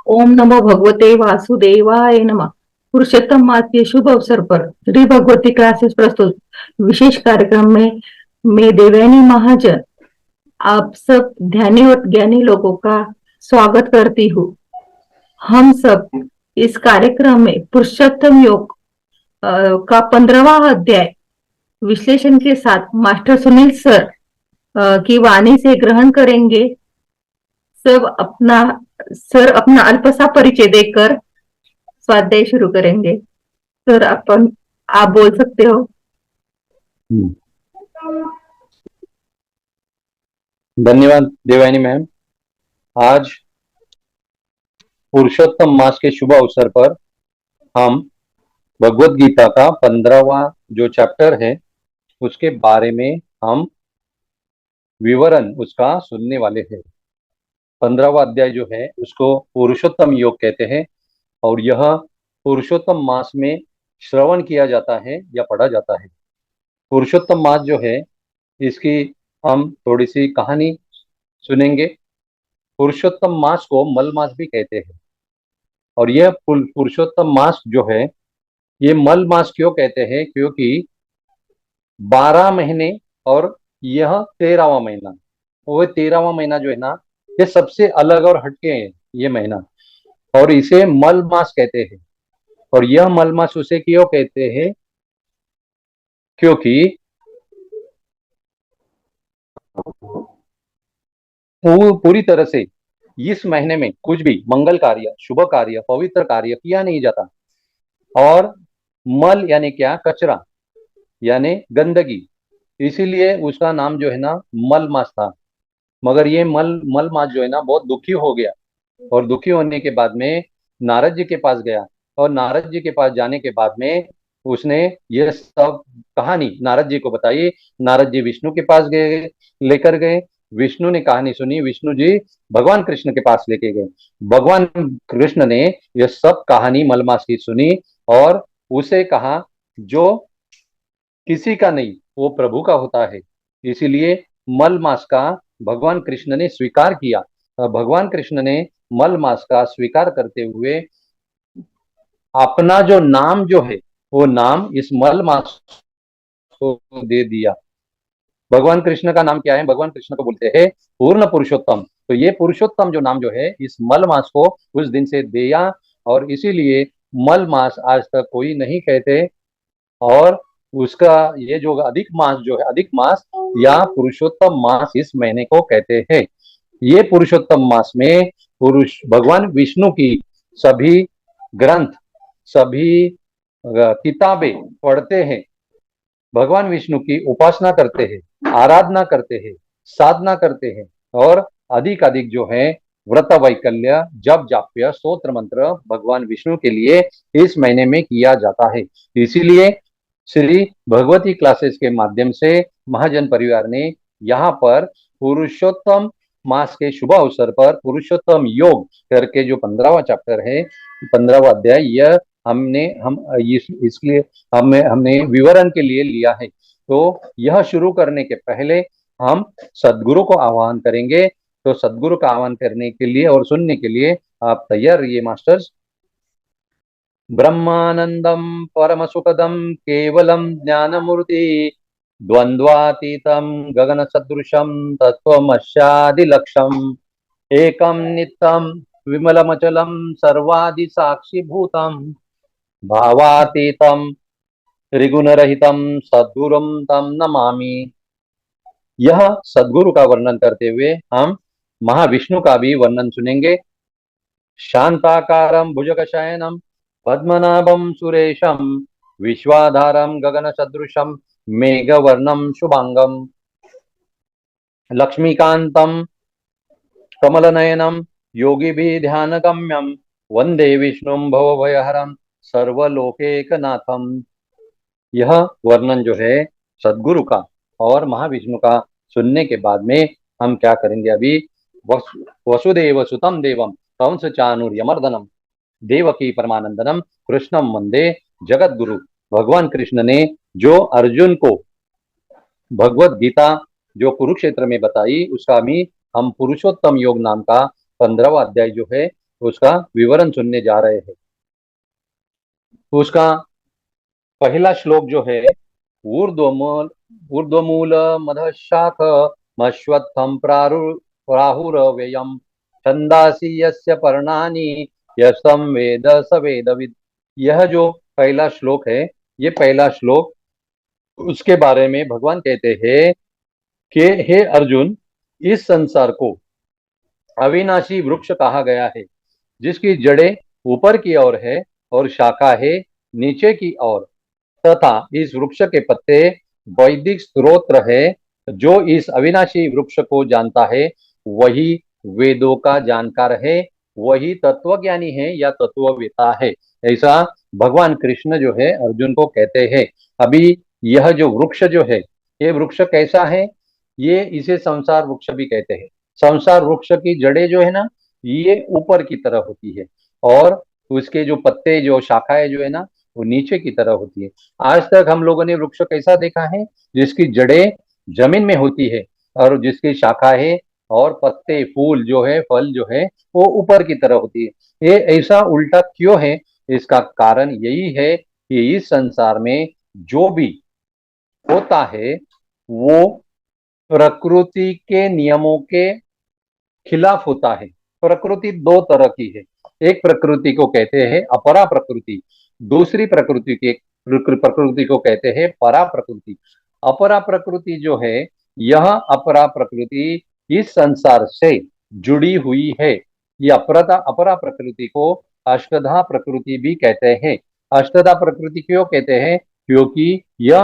ओम नमो भगवते वासुदेवाय नमः। पुरुषोत्तम मास के शुभ अवसर पर श्री भगवती क्लासेस प्रस्तुत विशेष कार्यक्रम में मैं देवयानी महाजन आप सब ध्यानी और ज्ञानी लोगों का स्वागत करती हूँ। हम सब इस कार्यक्रम में पुरुषोत्तम योग का 15वां अध्याय विश्लेषण के साथ मास्टर सुनील सर की वाणी से ग्रहण करेंगे। सब अपना सर अपना अल्पसा परिचय देकर स्वाध्याय शुरू करेंगे। सर आप बोल सकते हो। धन्यवाद देवानी मैम। आज पुरुषोत्तम मास के शुभ अवसर पर हम भगवत गीता का 15वां जो चैप्टर है उसके बारे में हम विवरण उसका सुनने वाले हैं। 15वां अध्याय जो है उसको पुरुषोत्तम योग कहते हैं और यह पुरुषोत्तम मास में श्रवण किया जाता है या पढ़ा जाता है। पुरुषोत्तम मास जो है इसकी हम थोड़ी सी कहानी सुनेंगे। पुरुषोत्तम मास को मल मास भी कहते हैं और यह पुरुषोत्तम मास जो है ये मल मास क्यों कहते हैं, क्योंकि 12 महीने और यह 13वां महीना, वो 13वां महीना जो है ना ये सबसे अलग और हटके है ये महीना, और इसे मल मास कहते हैं। और यह मल मास उसे क्यों कहते हैं, क्योंकि पूरी तरह से इस महीने में कुछ भी मंगल कार्य, शुभ कार्य, पवित्र कार्य किया नहीं जाता। और मल यानी क्या, कचरा यानी गंदगी, इसीलिए उसका नाम जो है ना मल मास था। मगर ये मल मास जो है ना बहुत दुखी हो गया और दुखी होने के बाद में नारद जी के पास गया और नारद जी के पास जाने के बाद में उसने ये सब कहानी नारद जी को बताई। नारद जी विष्णु के पास गए, लेकर गए। विष्णु ने कहानी सुनी, विष्णु जी भगवान कृष्ण के पास लेके गए। भगवान कृष्ण ने यह सब कहानी मलमास की सुनी और उसे कहा जो किसी का नहीं वो प्रभु का होता है, इसीलिए मल मास का भगवान कृष्ण ने स्वीकार किया। भगवान कृष्ण ने मल मास का स्वीकार करते हुए अपना जो नाम जो है वो नाम इस मल मास को दे दिया। भगवान कृष्ण का नाम क्या है, भगवान कृष्ण को बोलते हैं पूर्ण पुरुषोत्तम। तो ये पुरुषोत्तम जो नाम जो है इस मल मास को उस दिन से दिया और इसीलिए मल मास आज तक कोई नहीं कहते। और उसका ये जो अधिक मास जो है, अधिक मास या पुरुषोत्तम मास इस महीने को कहते हैं। ये पुरुषोत्तम मास में पुरुष भगवान विष्णु की सभी ग्रंथ, सभी किताबें पढ़ते हैं, भगवान विष्णु की उपासना करते हैं, आराधना करते हैं, साधना करते हैं और अधिक अधिक जो है व्रत वैकल्य, जप जाप्य, स्तोत्र मंत्र भगवान विष्णु के लिए इस महीने में किया जाता है। इसीलिए श्री भगवती क्लासेस के माध्यम से महाजन परिवार ने यहाँ पर पुरुषोत्तम मास के शुभ अवसर पर पुरुषोत्तम योग करके जो 15वां चैप्टर है, 15वां अध्याय, यह इसलिए हमने विवरण के लिए लिया है। तो यह शुरू करने के पहले हम सदगुरु को आह्वान करेंगे। तो सदगुरु का आह्वान करने के लिए और सुनने के लिए आप तैयार रहिए मास्टर्स। ब्रह्मानंदम परम सुखदम केवलम ज्ञानमूर्ति द्वंद्वातीतम गगन सदृशम तत्वमस्यादिलक्षम एकम नित्यम विमलमचलम सर्वादि साक्षीभूतम भावातीतम त्रिगुणरहितम सद्गुरुम तम नमामि। यह सद्गुरु का वर्णन करते हुए हम महाविष्णु का भी वर्णन सुनेंगे। शांताकारं भुजगशयनं पद्मनाभं सुरेशं विश्वाधारं गगनसदृशं मेघवर्णं शुभांगं लक्ष्मीकान्तं कमलनयनं योगिभिः ध्यानगम्यं वंदे विष्णुं भवभयहरं सर्वलोकैकनाथं। यह वर्णन जो है सद्गुरु का और महाविष्णु का सुनने के बाद में हम क्या करेंगे, अभी वसुदेव सुतम देवम कंस चाणूर्यमर्दनम देवकी परमानंदनम कृष्णम वंदे जगत गुरु। भगवान कृष्ण ने जो अर्जुन को भगवत गीता जो कुरुक्षेत्र में बताई उसका भी हम पुरुषोत्तम योग नाम का 15वां अध्याय जो है उसका विवरण सुनने जा रहे हैं। उसका पहला श्लोक जो है, ऊर्ध्वमूल ऊर्ध्वमूल मधशाख मश्वत्थम प्राहुरव्ययम् छंदासी यस्य पर्णानि यस्तम वेद स वेदविद। यह जो पहला श्लोक है, ये पहला श्लोक, उसके बारे में भगवान कहते हैं कि हे अर्जुन, इस संसार को अविनाशी वृक्ष कहा गया है, जिसकी जड़ें ऊपर की ओर है और शाखा है नीचे की ओर, तथा इस वृक्ष के पत्ते वैदिक स्तोत्र है। जो इस अविनाशी वृक्ष को जानता है वही वेदों का जानकार है, वही तत्वज्ञानी है या तत्ववेता है। ऐसा भगवान कृष्ण जो है अर्जुन को कहते हैं। अभी यह जो वृक्ष जो है, ये वृक्ष कैसा है? ये इसे संसार वृक्ष भी कहते हैं। संसार वृक्ष की जड़ें जो है ना, ये ऊपर की तरह होती है और उसके जो पत्ते, जो शाखाएं जो है ना, वो नीचे की तरह होती है। आज तक हम लोगों ने वृक्ष कैसा देखा है? जिसकी जड़ें जमीन में होती है और जिसकी शाखाएं और पत्ते, फूल जो है, फल जो है, वो ऊपर की तरह होती है। ये ऐसा उल्टा क्यों है? इसका कारण यही है कि इस संसार में जो भी होता है वो प्रकृति के नियमों के खिलाफ होता है। प्रकृति दो तरह की है। एक प्रकृति को कहते हैं अपरा प्रकृति, दूसरी प्रकृति को कहते हैं परा प्रकृति। अपरा प्रकृति जो है, यह अपरा प्रकृति इस संसार से जुड़ी हुई है। ये अपरा प्रकृति को अष्टधा प्रकृति भी कहते हैं। अष्टधा प्रकृति क्यों कहते हैं? क्योंकि यह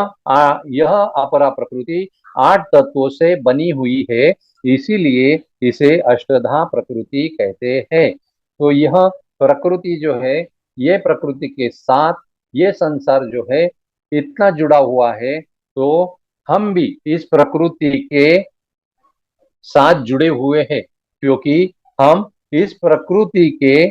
अपरा प्रकृति 8 तत्वों से बनी हुई है, इसीलिए इसे अष्टधा प्रकृति कहते हैं। तो यह प्रकृति जो है, ये प्रकृति के साथ ये संसार जो है इतना जुड़ा हुआ है, तो हम भी इस प्रकृति के साथ जुड़े हुए हैं, क्योंकि हम इस प्रकृति के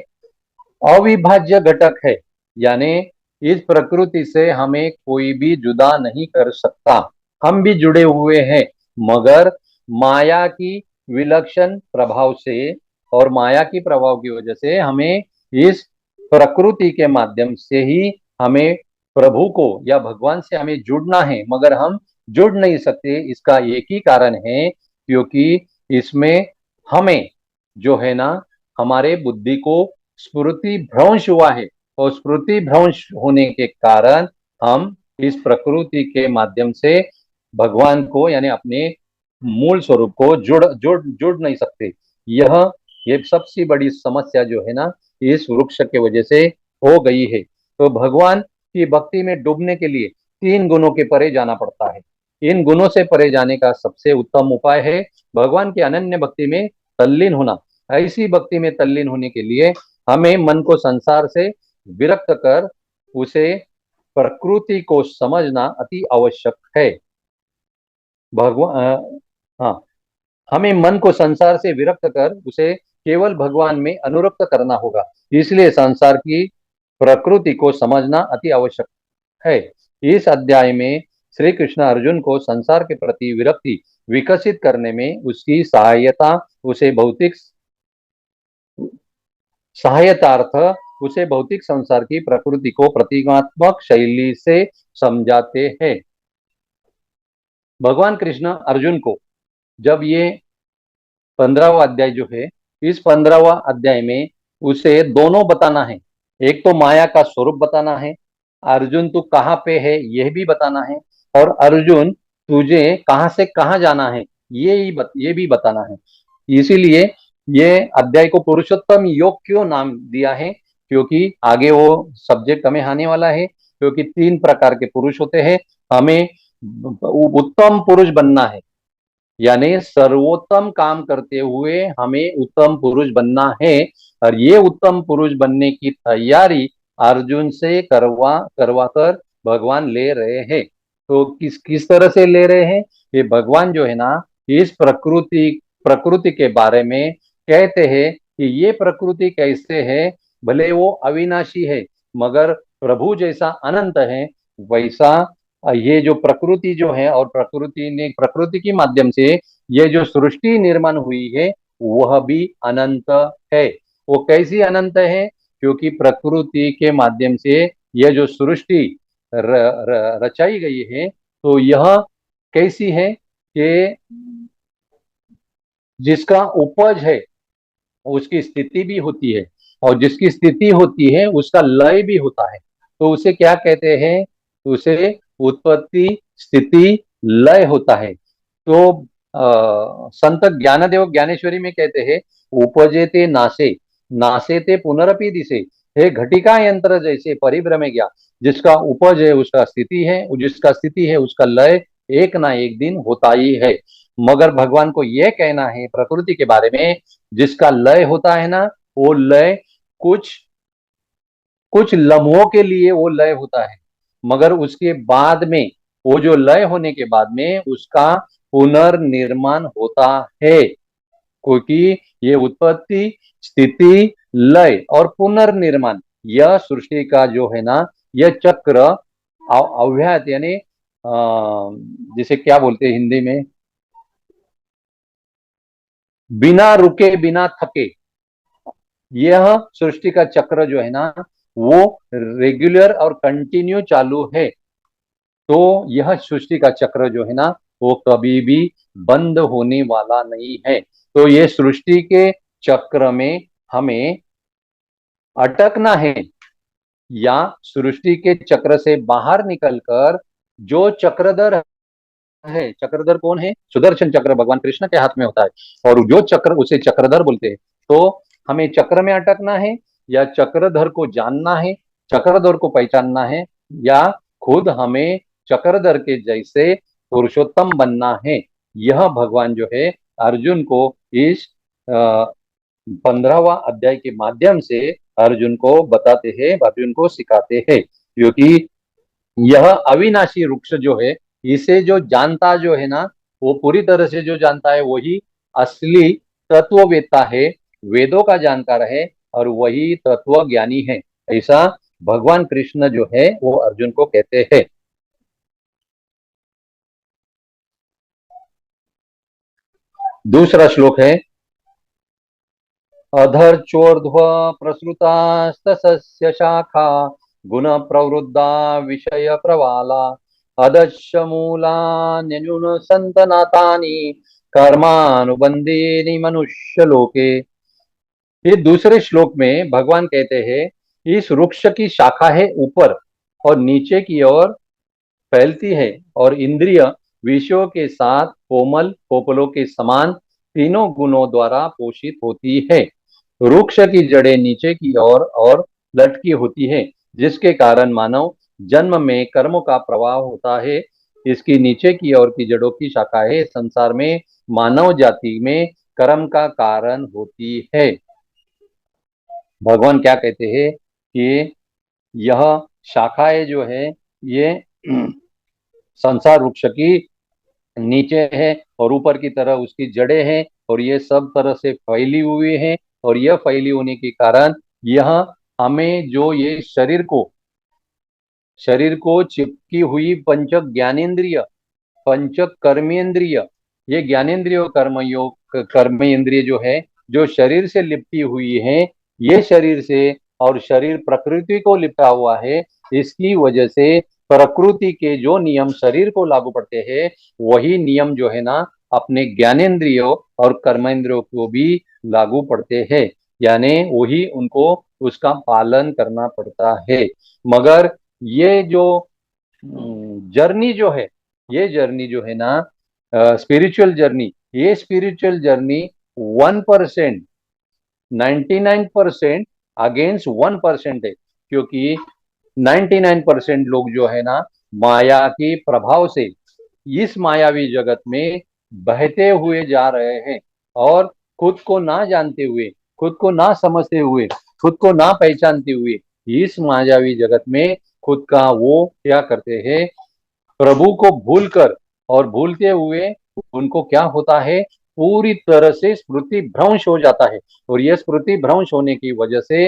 अविभाज्य घटक है। यानी इस प्रकृति से हमें कोई भी जुदा नहीं कर सकता। हम भी जुड़े हुए हैं, मगर माया की विलक्षण प्रभाव से और माया की प्रभाव की वजह से हमें इस प्रकृति के माध्यम से ही हमें प्रभु को या भगवान से हमें जुड़ना है, मगर हम जुड़ नहीं सकते। इसका एक ही कारण है, क्योंकि इसमें हमें जो है ना, हमारे बुद्धि को स्मृति भ्रंश हुआ है और स्मृति भ्रंश होने के कारण हम इस प्रकृति के माध्यम से भगवान को यानी अपने मूल स्वरूप को जुड़ नहीं सकते। ये सबसे बड़ी समस्या जो है ना, इस वृक्ष के वजह से हो गई है। तो भगवान की भक्ति में डूबने के लिए 3 गुणों के परे जाना पड़ता है। इन गुणों से परे जाने का सबसे उत्तम उपाय है भगवान की अनन्य भक्ति में तल्लीन होना। ऐसी भक्ति में तल्लीन होने के लिए हमें मन को संसार से विरक्त कर उसे प्रकृति को समझना अति आवश्यक है। भगवान हाँ, हमें मन को संसार से विरक्त कर उसे केवल भगवान में अनुरक्त करना होगा। इसलिए संसार की प्रकृति को समझना अति आवश्यक है। इस अध्याय में श्री कृष्ण अर्जुन को संसार के प्रति विरक्ति विकसित करने में उसकी सहायतार्थ उसे भौतिक संसार की प्रकृति को प्रतीकात्मक शैली से समझाते हैं। भगवान कृष्ण अर्जुन को जब ये 15वां अध्याय जो है, इस 15वां अध्याय में उसे दोनों बताना है। एक तो माया का स्वरूप बताना है, अर्जुन तू कहाँ पे है यह भी बताना है, और अर्जुन तुझे कहाँ से कहाँ जाना है ये भी बताना है। इसीलिए ये अध्याय को पुरुषोत्तम योग क्यों नाम दिया है? क्योंकि आगे वो सब्जेक्ट हमें आने वाला है। क्योंकि 3 प्रकार के पुरुष होते हैं, हमें उत्तम पुरुष बनना है, यानी सर्वोत्तम काम करते हुए हमें उत्तम पुरुष बनना है। और ये उत्तम पुरुष बनने की तैयारी अर्जुन से करवा कर भगवान ले रहे हैं। तो किस तरह से ले रहे हैं? ये भगवान जो है ना, इस प्रकृति के बारे में कहते हैं कि ये प्रकृति कैसे है, भले वो अविनाशी है मगर प्रभु जैसा अनंत है, वैसा ये जो प्रकृति जो है और प्रकृति के माध्यम से ये जो सृष्टि निर्माण हुई है वह भी अनंत है। वो कैसी अनंत है? क्योंकि प्रकृति के माध्यम से यह जो सृष्टि रचाई गई है, तो यह कैसी है कि जिसका उपज है उसकी स्थिति भी होती है, और जिसकी स्थिति होती है उसका लय भी होता है। तो उसे क्या कहते हैं? उसे उत्पत्ति, स्थिति, लय होता है। तो संत ज्ञानदेव ज्ञानेश्वरी में कहते हैं, उपजेते नासे, नासेते पुनरपि दिसे, हे घटिका यंत्र जैसे परिभ्रमे गया। जिसका उपज है उसका स्थिति है, जिसका स्थिति है उसका लय एक ना एक दिन होता ही है। मगर भगवान को यह कहना है प्रकृति के बारे में, जिसका लय होता है ना, वो लय कुछ कुछ लम्हों के लिए वो लय होता है, मगर उसके बाद में, वो जो लय होने के बाद में उसका पुनर्निर्माण होता है। क्योंकि ये उत्पत्ति, स्थिति, लय और पुनर्निर्माण, यह सृष्टि का जो है ना, यह चक्र अव्याहत, यानी जिसे क्या बोलते हैं हिंदी में, बिना रुके बिना थके, यह सृष्टि का चक्र जो है ना, वो रेगुलर और कंटिन्यू चालू है। तो यह सृष्टि का चक्र जो है ना, वो कभी भी बंद होने वाला नहीं है। तो ये सृष्टि के चक्र में हमें अटकना है, या सृष्टि के चक्र से बाहर निकलकर जो चक्रधर है, चक्रधर कौन है? सुदर्शन चक्र भगवान कृष्ण के हाथ में होता है, और जो चक्र, उसे चक्रधर बोलते हैं। तो हमें चक्र में अटकना है, या चक्रधर को जानना है, चक्रधर को पहचानना है, या खुद हमें चक्रधर के जैसे पुरुषोत्तम बनना है। यह भगवान जो है अर्जुन को इस 15वां अध्याय के माध्यम से अर्जुन को बताते हैं, अर्जुन को सिखाते हैं। क्योंकि यह अविनाशी वृक्ष जो है, इसे जो जानता जो है ना, वो पूरी तरह से जो जानता है वही असली तत्ववेत्ता है, वेदों का जानकार है, और वही तत्व ज्ञानी है। ऐसा भगवान कृष्ण जो है वो अर्जुन को कहते हैं। दूसरा श्लोक है, अधर्चोर्ध्व प्रसृतास्तस्य शाखा गुण प्रवृद्धा विषय प्रवाला अदश्य मूलान्यनुन संतनातानि कर्मानुबंधीनि मनुष्य लोके। ये दूसरे श्लोक में भगवान कहते हैं, इस वृक्ष की शाखा है ऊपर और नीचे की ओर फैलती है, और इंद्रिय विषयों के साथ कोमल कोपलों के समान तीनों गुणों द्वारा पोषित होती है। वृक्ष की जड़ें नीचे की ओर और लटकी होती है, जिसके कारण मानव जन्म में कर्मों का प्रवाह होता है। इसकी नीचे की ओर की जड़ों की शाखाएं संसार में मानव जाति में कर्म का कारण होती है। भगवान क्या कहते हैं कि यह शाखाएं जो है, ये संसार वृक्ष की नीचे है, और ऊपर की तरह उसकी जड़ें हैं, और ये सब तरह से फैली हुई है। और यह फैली होने के कारण यह हमें जो ये शरीर को चिपकी हुई पंच ज्ञानेन्द्रिय, पंच कर्मेंद्रिय, ये ज्ञानेन्द्रिय कर्मेंद्रिय जो है, जो शरीर से लिपटी हुई है, ये शरीर से, और शरीर प्रकृति को लिपटा हुआ है। इसकी वजह से प्रकृति के जो नियम शरीर को लागू पड़ते हैं, वही नियम जो है ना अपने ज्ञानेन्द्रियों और कर्मेंद्रियों को भी लागू पड़ते हैं, यानी वही उनको उसका पालन करना पड़ता है। मगर ये जो जर्नी जो है, ये जर्नी जो है ना, स्पिरिचुअल जर्नी, ये स्पिरिचुअल जर्नी 1%, 99% अगेंस्ट 1% है। क्योंकि 99% लोग जो है ना, माया के प्रभाव से इस मायावी जगत में बहते हुए जा रहे हैं, और खुद को ना जानते हुए, खुद को ना समझते हुए, खुद को ना पहचानते हुए इस मायावी जगत में खुद का वो क्या करते हैं, प्रभु को भूलकर, और भूलते हुए उनको क्या होता है, पूरी तरह से स्मृति भ्रंश हो जाता है। और यह स्मृति भ्रंश होने की वजह से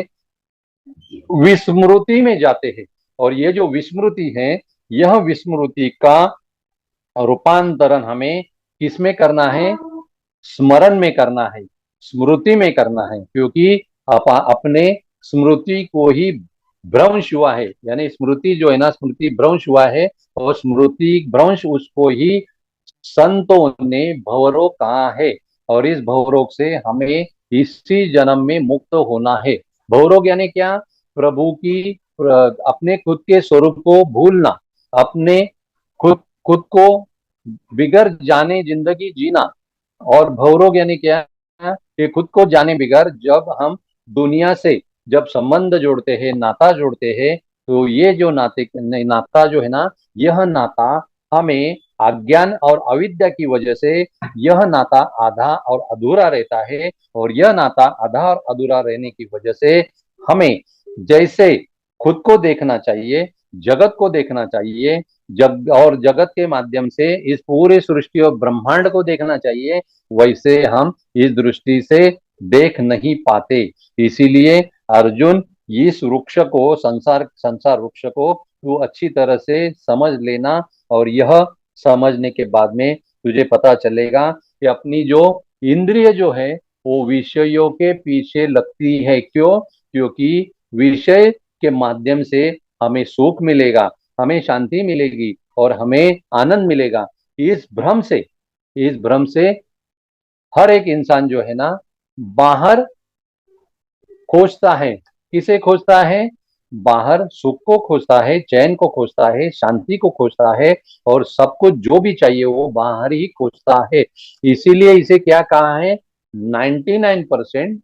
विस्मृति में जाते हैं। और ये जो विस्मृति है, यह विस्मृति का रूपांतरण हमें किसमें करना है? स्मरण में करना है, स्मृति में करना है। क्योंकि अपने स्मृति को ही भ्रंश हुआ है, यानी स्मृति जो है ना, स्मृति भ्रंश हुआ है, और स्मृति भ्रंश उसको ही संतों ने भवरोग कहा है। और इस भवरोग से हमें इसी जन्म में मुक्त होना है। भवरोग यानी क्या? प्रभु की अपने खुद के स्वरूप को भूलना, अपने खुद खुद को बिगड़ जाने जिंदगी जीना। और भवरोग यानी क्या? कि खुद को जाने बिगड़ जब हम दुनिया से जब संबंध जोड़ते हैं, नाता जोड़ते हैं, तो ये जो नाता जो है ना, यह नाता हमें अज्ञान और अविद्या की वजह से यह नाता आधा और अधूरा रहता है। और यह नाता आधा और अधूरा रहने की वजह से हमें जैसे खुद को देखना चाहिए, जगत को देखना चाहिए, और जगत के माध्यम से इस पूरे सृष्टि और ब्रह्मांड को देखना चाहिए, वैसे हम इस दृष्टि से देख नहीं पाते। इसीलिए अर्जुन, इस वृक्ष को, संसार संसार वृक्ष को तू अच्छी तरह से समझ लेना। और यह समझने के बाद में तुझे पता चलेगा कि अपनी जो इंद्रिय जो है वो विषयों के पीछे लगती है। क्यों? क्योंकि विषय के माध्यम से हमें सुख मिलेगा, हमें शांति मिलेगी और हमें आनंद मिलेगा। इस भ्रम से हर एक इंसान जो है ना, बाहर खोजता है। किसे खोजता है? बाहर सुख को खोजता है, चैन को खोजता है, शांति को खोजता है, और सब कुछ जो भी चाहिए वो बाहर ही खोजता है। इसीलिए इसे क्या कहा है? 99%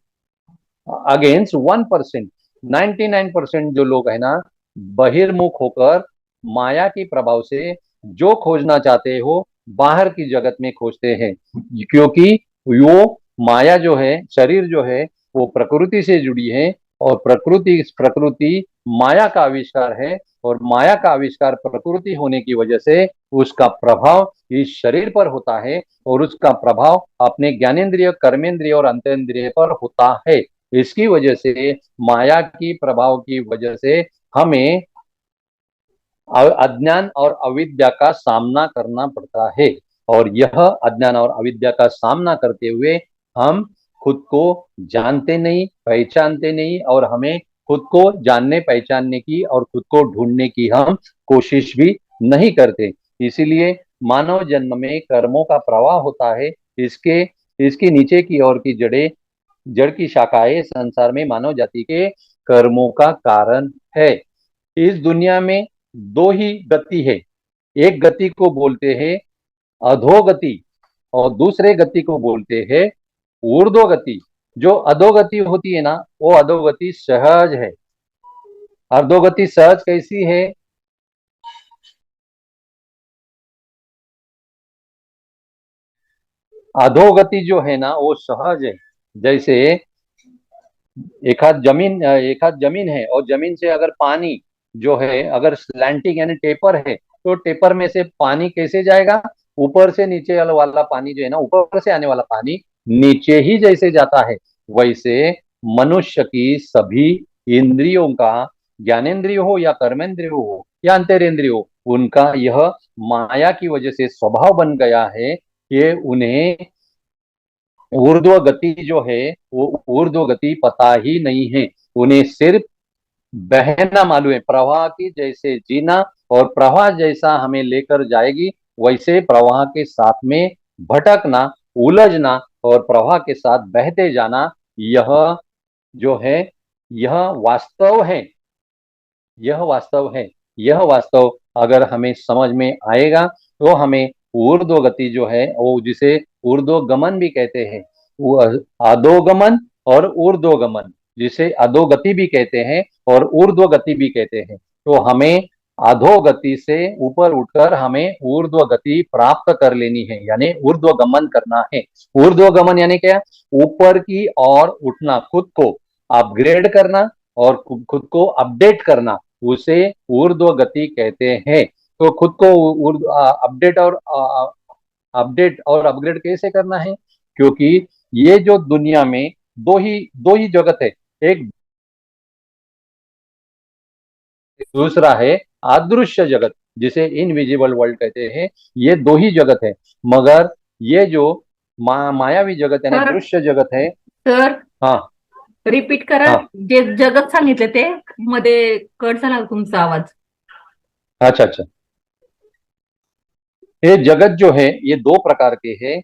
अगेंस्ट 1%। 99% जो लोग है ना, बहिर्मुख होकर माया के प्रभाव से जो खोजना चाहते हो बाहर की जगत में खोजते हैं। क्योंकि वो माया जो है, शरीर जो है, वो प्रकृति से जुड़ी है, और प्रकृति माया का आविष्कार है। और माया का आविष्कार प्रकृति होने की वजह से उसका प्रभाव इस शरीर पर होता है, और उसका प्रभाव अपने ज्ञानेन्द्रिय, कर्मेंद्रिय और अंतेंद्रिय पर होता है। इसकी वजह से, माया की प्रभाव की वजह से हमें अज्ञान और अविद्या का सामना करना पड़ता है। और यह अज्ञान और अविद्या का सामना करते हुए हम खुद को जानते नहीं, पहचानते नहीं, और हमें खुद को जानने पहचानने की और खुद को ढूंढने की हम कोशिश भी नहीं करते। इसीलिए मानव जन्म में कर्मों का प्रवाह होता है। इसके इसकी नीचे की ओर की जड़ की शाखाएं संसार में मानव जाति के कर्मों का कारण है। इस दुनिया में दो ही गति है। एक गति को बोलते हैं अधोगति, और दूसरे गति को बोलते हैं ऊर्ध्वगति। जो अधोगति होती है ना, वो अधोगति सहज है। अधोगति सहज कैसी है? अधोगति जो है ना, वो सहज है। जैसे एक हाथ जमीन है, और जमीन से अगर पानी जो है, अगर स्लैंटिंग यानी टेपर है, तो टेपर में से पानी कैसे जाएगा? ऊपर से नीचे वाला पानी जो है ना, ऊपर से आने वाला पानी नीचे ही जैसे जाता है, वैसे मनुष्य की सभी इंद्रियों का, ज्ञानेन्द्रिय हो या कर्मेंद्रिय हो या अंतरेंद्रिय हो, उनका यह माया की वजह से स्वभाव बन गया है कि उन्हें ऊर्ध्व गति जो है, वो ऊर्ध्व गति पता ही नहीं है। उन्हें सिर्फ बहना मालूम है, प्रवाह की जैसे जीना, और प्रवाह जैसा हमें लेकर जाएगी वैसे प्रवाह के साथ में भटकना, उलझना और प्रवाह के साथ बहते जाना, यह जो है, यह वास्तव है। यह वास्तव है। यह वास्तव अगर हमें समझ में आएगा तो हमें ऊर्ध्व गति जो है, वो जिसे ऊर्ध्वगमन भी कहते हैं, वो अधोगमन और ऊर्ध्वगमन, जिसे अधोगति भी कहते हैं और ऊर्ध्व गति भी कहते हैं, तो हमें अधोगति से ऊपर उठकर हमें ऊर्ध्व गति प्राप्त कर लेनी है, यानी ऊर्ध्वगमन करना है। ऊर्ध्वगमन यानी क्या? ऊपर की ओर उठना, खुद को अपग्रेड करना और खुद को अपडेट करना, उसे ऊर्ध्व गति कहते हैं। तो खुद को अपडेट और अपग्रेड कैसे करना है? क्योंकि ये जो दुनिया में दो ही जगत है, एक दूसरा है अदृश्य जगत, जिसे इनविजिबल वर्ल्ड कहते हैं। ये दो ही जगत है, मगर ये जो मायावी जगत है ना, सर दृश्य जगत है। सर हाँ, रिपीट करा. हाँ. जे जगत सांगितले ते मध्ये कट झाला तुमचा आवाज. अच्छा अच्छा. ये जगत जो है ये दो प्रकार के हैं.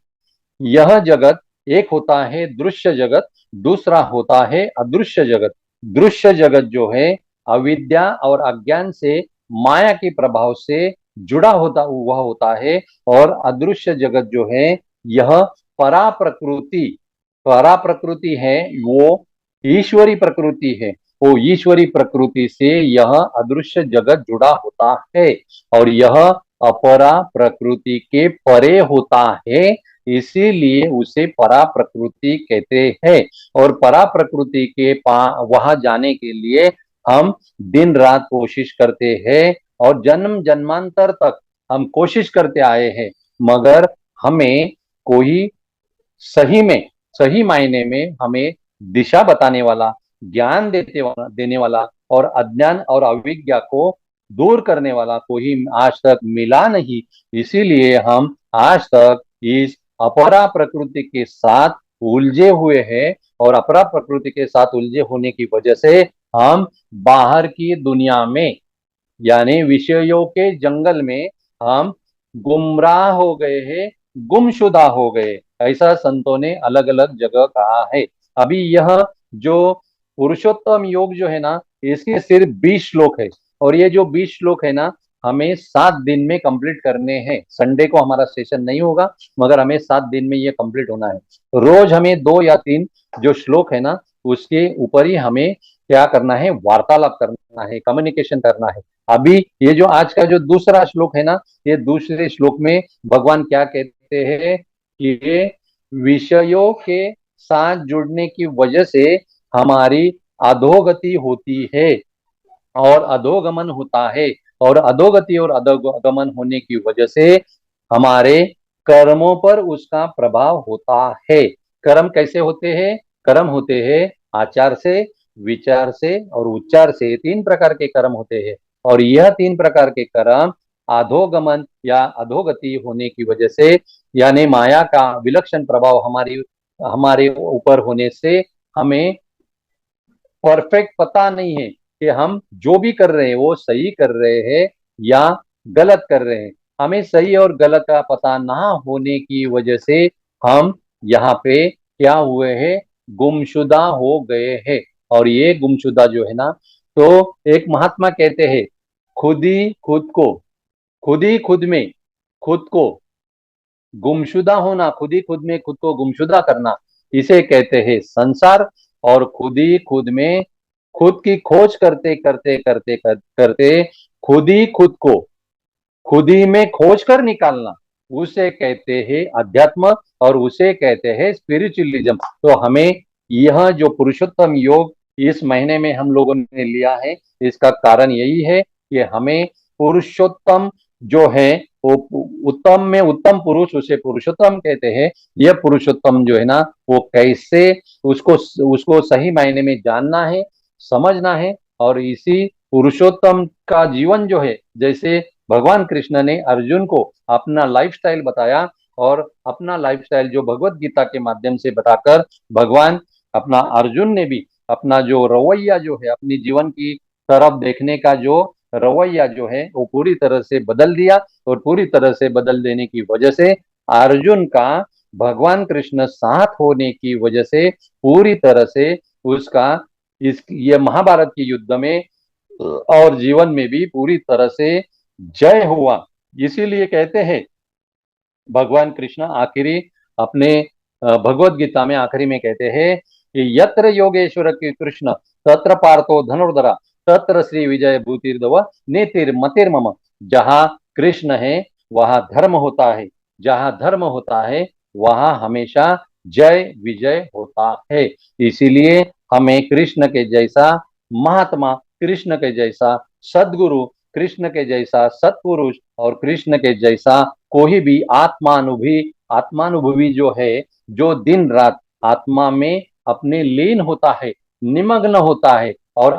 यह जगत एक होता है दृश्य जगत, दूसरा होता है अदृश्य जगत. दृश्य जगत जो है अविद्या और अज्ञान से, माया के प्रभाव से जुड़ा होता वह होता है. और अदृश्य जगत जो है यह परा प्रकृति, परा प्रकृति है, वो ईश्वरी प्रकृति है. वो ईश्वरी प्रकृति से यह अदृश्य जगत जुड़ा होता है. और यह अपरा प्रकृति के परे होता है, इसीलिए उसे परा प्रकृति कहते हैं. और परा प्रकृति के वहां जाने के लिए हम दिन रात कोशिश करते हैं और जन्म जन्मांतर तक हम कोशिश करते आए हैं, मगर हमें कोई सही में, सही मायने में हमें दिशा बताने वाला, ज्ञान देने वाला और अज्ञान और अविज्ञा को दूर करने वाला कोई आज तक मिला नहीं. इसीलिए हम आज तक इस अपरा प्रकृति के साथ उलझे हुए हैं. और अपरा प्रकृति के साथ उलझे होने की वजह से हम बाहर की दुनिया में, यानी विषयों के जंगल में हम गुमराह हो गए हैं, गुमशुदा हो गए. ऐसा संतों ने अलग अलग जगह कहा है. अभी यह जो पुरुषोत्तम योग जो है ना, इसके सिर्फ 20 श्लोक है. और ये जो 20 श्लोक है ना, हमें 7 दिन में कंप्लीट करने हैं. संडे को हमारा सेशन नहीं होगा, मगर हमें 7 दिन में ये कंप्लीट होना है. रोज हमें 2 या 3 जो श्लोक है ना, उसके ऊपर ही हमें क्या करना है, वार्तालाप करना है, कम्युनिकेशन करना है. अभी ये जो आज का जो दूसरा श्लोक है ना, ये दूसरे श्लोक में भगवान क्या कहते हैं कि ये विषयों के साथ जुड़ने की वजह से हमारी अधोगति होती है और अधोगमन होता है. और अधोगति और अधोगमन होने की वजह से हमारे कर्मों पर उसका प्रभाव होता है. कर्म कैसे होते हैं? कर्म होते हैं आचार से, विचार से और उच्चार से. 3 प्रकार के कर्म होते हैं. और यह 3 प्रकार के कर्म अधोगमन या अधोगति होने की वजह से, यानी माया का विलक्षण प्रभाव हमारे ऊपर होने से हमें परफेक्ट पता नहीं है कि हम जो भी कर रहे हैं वो सही कर रहे हैं या गलत कर रहे हैं. हमें सही और गलत का पता ना होने की वजह से हम यहाँ पे क्या हुए हैं, गुमशुदा हो गए हैं. और ये गुमशुदा जो है ना, तो एक महात्मा कहते हैं, खुद ही खुद को, खुद ही खुद में खुद को गुमशुदा होना, खुद ही खुद में खुद को गुमशुदा करना, इसे कहते हैं संसार. और खुद ही खुद में खुद की खोज करते करते करते करते खुद ही खुद को खुद ही में खोज कर निकालना, उसे कहते हैं अध्यात्म और उसे कहते हैं स्पिरिचुअलिज्म. तो हमें यह जो पुरुषोत्तम योग इस महीने में हम लोगों ने लिया है, इसका कारण यही है कि हमें पुरुषोत्तम जो है, वो उत्तम में उत्तम पुरुष, उसे पुरुषोत्तम कहते हैं. यह पुरुषोत्तम जो है ना, वो कैसे उसको उसको सही मायने में जानना है, समझना है. और इसी पुरुषोत्तम का जीवन जो है, जैसे भगवान कृष्ण ने अर्जुन को अपना लाइफस्टाइल बताया, और अपना लाइफस्टाइल जो भगवत गीता के माध्यम से बताकर भगवान अपना अर्जुन ने भी अपना जो रवैया जो है, अपनी जीवन की तरफ देखने का जो रवैया जो है, वो पूरी तरह से बदल दिया. और पूरी तरह से बदल देने की वजह से अर्जुन का भगवान कृष्ण साथ होने की वजह से पूरी तरह से उसका ये महाभारत के युद्ध में और जीवन में भी पूरी तरह से जय हुआ. इसीलिए कहते हैं भगवान कृष्ण आखिरी अपने भगवत गीता में आखिरी में कहते हैं कि यत्र योगेश्वर के कृष्ण तत्र पार्थो धनुर्धरा तत्र श्री विजय भूतिर्दव नेतिर्मतिर्मम. जहां कृष्ण है वहां धर्म होता है, जहां धर्म होता है वहां हमेशा जय विजय होता है. इसीलिए हमें कृष्ण के जैसा महात्मा, कृष्ण के जैसा सदगुरु, कृष्ण के जैसा सत्पुरुष और कृष्ण के जैसा कोई भी आत्मानुभवी जो है, जो दिन रात आत्मा में अपने लीन होता है, निमग्न होता है और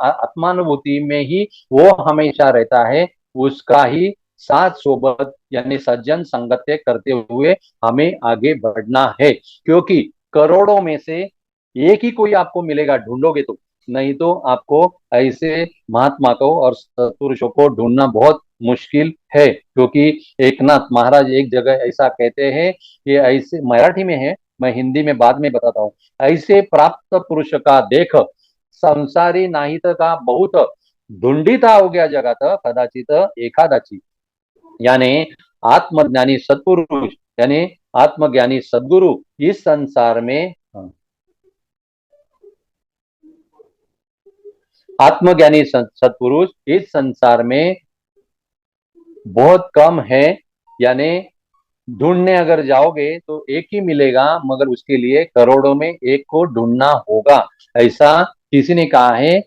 आत्मानुभूति में ही वो हमेशा रहता है, उसका ही साथ सोबत यानी सज्जन संगत करते हुए हमें आगे बढ़ना है. क्योंकि करोड़ों में से एक ही कोई आपको मिलेगा ढूंढोगे तो, नहीं तो आपको ऐसे महात्मा को और सत्पुरुषों को ढूंढना बहुत मुश्किल है। क्योंकि एकनाथ महाराज एक जगह ऐसा कहते हैं कि ऐसे, मराठी में है, मैं हिंदी में बाद में बताता हूँ, ऐसे प्राप्त पुरुष का देख संसारी नाहीत का बहुत, ढूंढीता हो गया जगात कदाचित एखादाची। यानी आत्मज्ञानी सत्पुरुष, यानी आत्मज्ञानी सदगुरु इस संसार में, आत्मज्ञानी सत्पुरुष इस संसार में बहुत कम है। यानी ढूंढने अगर जाओगे तो एक ही मिलेगा, मगर उसके लिए करोड़ों में एक को ढूंढना होगा, ऐसा किसी ने कहा है।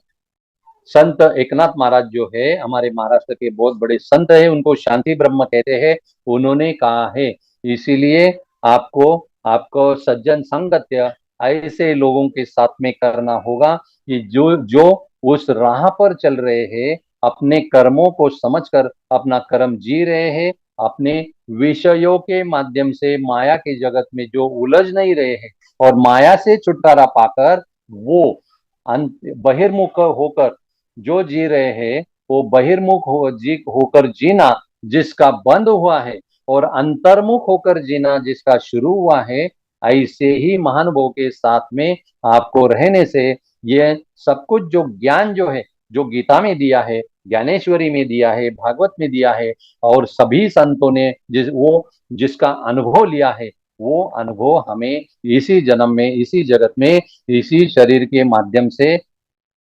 संत एकनाथ महाराज जो है हमारे महाराष्ट्र के बहुत बड़े संत है, उनको शांति ब्रह्म कहते हैं, उन्होंने कहा है। इसीलिए आपको आपको सज्जन संगत्य ऐसे लोगों के साथ में करना होगा कि जो जो उस राह पर चल रहे हैं, अपने कर्मों को समझकर अपना कर्म जी रहे हैं, अपने विषयों के माध्यम से माया के जगत में जो उलझ नहीं रहे हैं, और माया से छुटकारा पाकर वो बहिर्मुख होकर जो जी रहे हैं, वो बहिर्मुख होकर जीना जिसका बंद हुआ है, और अंतर्मुख होकर जीना जिसका शुरू हुआ है, ऐसे ही महानुभव के साथ में आपको रहने से ये सब कुछ जो ज्ञान जो है, जो गीता में दिया है, ज्ञानेश्वरी में दिया है, भागवत में दिया है, और सभी संतों ने जिसका अनुभव लिया है, वो अनुभव हमें इसी जन्म में, इसी जगत में, इसी शरीर के माध्यम से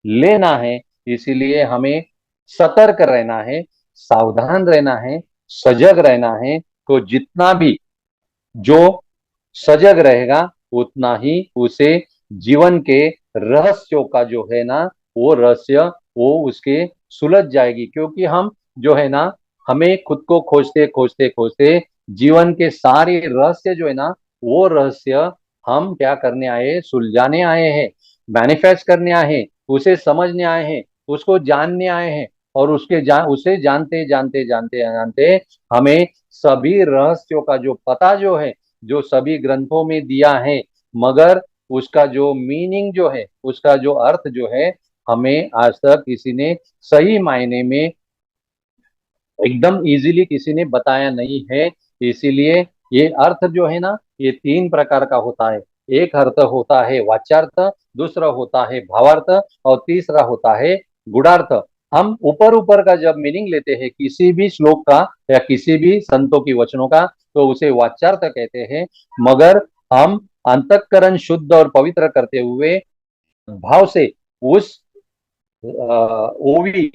लेना है। इसीलिए हमें सतर्क रहना है, सावधान रहना है, सजग रहना है। तो जितना भी जो सजग रहेगा, उतना ही उसे जीवन के रहस्यों का जो है ना, वो रहस्य वो उसके सुलझ जाएगी। क्योंकि हम जो है ना, हमें खुद को खोजते खोजते खोजते जीवन के सारे रहस्य जो है ना, वो रहस्य हम क्या करने आए, सुलझाने आए हैं, मैनिफेस्ट करने आए हैं, उसे समझने आए हैं, उसको जानने आए हैं। और उसे जानते जानते जानते जानते हमें सभी रहस्यों का जो पता जो है, जो सभी ग्रंथों में दिया है, मगर उसका जो मीनिंग जो है, उसका जो अर्थ जो है, हमें आज तक किसी ने सही मायने में एकदम इजीली किसी ने बताया नहीं है। इसीलिए ये अर्थ जो है ना, ये तीन प्रकार का होता है। एक अर्थ होता है वाच्यार्थ, दूसरा होता है भावार्थ, और तीसरा होता है गुणार्थ। हम ऊपर ऊपर का जब मीनिंग लेते हैं किसी भी श्लोक का या किसी भी संतों की वचनों का, तो उसे वाच्यार्थ कहते हैं। मगर हम अंतःकरण शुद्ध और पवित्र करते हुए भाव से उस ओवी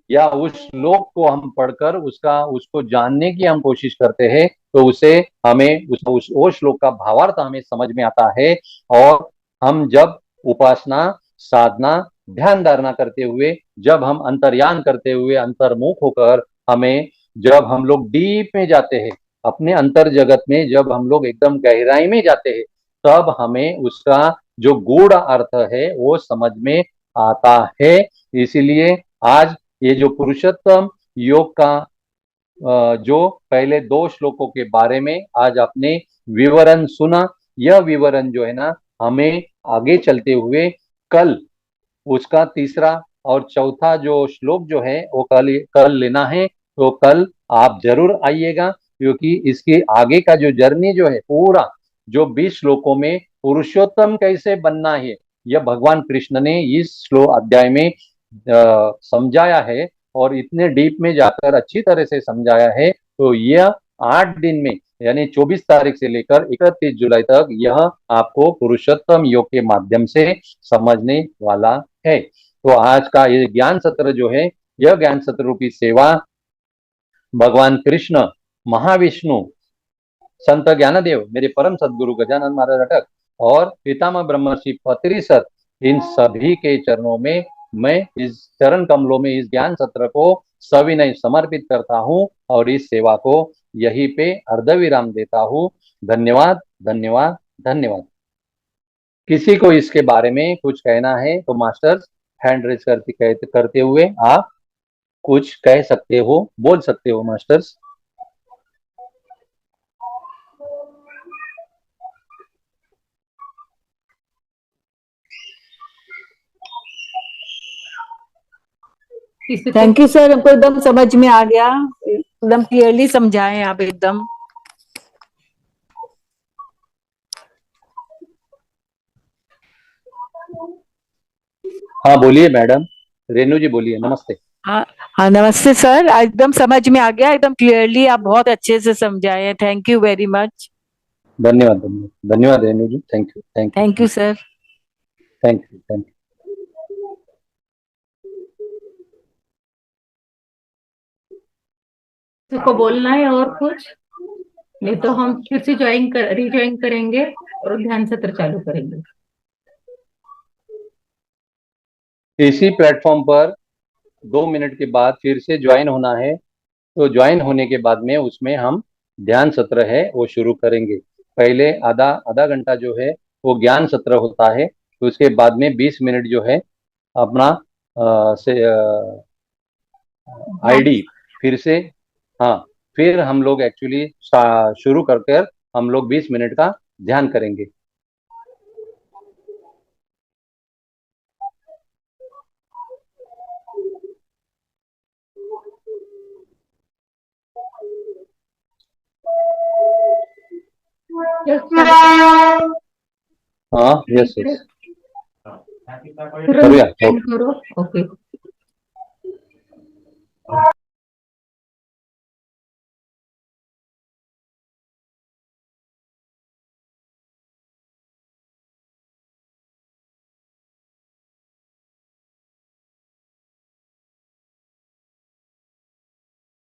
या उस श्लोक को हम पढ़कर उसको जानने की हम कोशिश करते हैं, तो उसे हमें वो श्लोक का भावार्थ हमें समझ में आता है। और हम जब उपासना, साधना, ध्यान धारणा करते हुए, जब हम अंतर्यान करते हुए अंतर्मुख होकर, हमें जब हम लोग डीप में जाते हैं, अपने अंतर जगत में जब हम लोग एकदम गहराई में जाते हैं, तब हमें उसका जो गूढ़ अर्थ है वो समझ में आता है। इसीलिए आज ये जो पुरुषोत्तम योग का जो पहले दो श्लोकों के बारे में आज आपने विवरण सुना, यह विवरण जो है ना, हमें आगे चलते हुए कल उसका तीसरा और चौथा जो श्लोक जो है वो कल कल लेना है। तो कल आप जरूर आइएगा, क्योंकि इसके आगे का जो जर्नी जो है, पूरा जो 20 श्लोकों में पुरुषोत्तम कैसे बनना है, यह भगवान कृष्ण ने इस श्लोक अध्याय में समझाया है, और इतने डीप में जाकर अच्छी तरह से समझाया है। तो यह 8 दिन में, यानी 24 तारीख से लेकर 31 जुलाई तक, यह आपको पुरुषोत्तम योग के माध्यम से समझने वाला है। तो आज का ये ज्ञान सत्र जो है, यह ज्ञान सत्र रूपी सेवा भगवान कृष्ण, महाविष्णु, संत ज्ञानदेव, मेरे परम सदगुरु गजानन महाराज अटक, और पितामह ब्रह्मर्षि पत्री सर, इन सभी के चरणों में मैं इस चरण कमलों में इस ज्ञान सत्र को सविनय समर्पित करता हूं, और इस सेवा को यहीं पे अर्धविराम देता हूं। धन्यवाद, धन्यवाद, धन्यवाद। किसी को इसके बारे में कुछ कहना है तो मास्टर्स हैंड रेज करते हुए आप कुछ कह सकते हो, बोल सकते हो मास्टर्स। किसी को थैंक यू सर, हमको एकदम समझ में आ गया, एकदम क्लियरली समझाएं आप एकदम। हाँ बोलिए मैडम, रेनू जी बोलिए, नमस्ते। हाँ हाँ, नमस्ते सर, एकदम समझ में आ गया, एकदम क्लियरली आप बहुत अच्छे से समझाए हैं। Thank you very much. धन्यवाद धन्यवाद धन्यवाद Renu ji, thank you thank you thank you sir. Thank you thank you. को बोलना है और कुछ, नहीं तो हम फिर से रिज्वाइन करेंगे और ध्यान सत्र चालू करेंगे। इसी प्लेटफॉर्म पर 2 मिनट के बाद फिर से ज्वाइन होना है, तो ज्वाइन होने के बाद में उसमें हम ध्यान सत्र है वो शुरू करेंगे। पहले आधा आधा घंटा जो है वो ज्ञान सत्र होता है, तो उसके बाद में 20 मिनट जो है अपना से आईडी फिर से, हाँ, फिर हम लोग एक्चुअली शुरू कर कर हम लोग 20 मिनट का ध्यान करेंगे। हाँ यस यस, करूया। करो, ओके।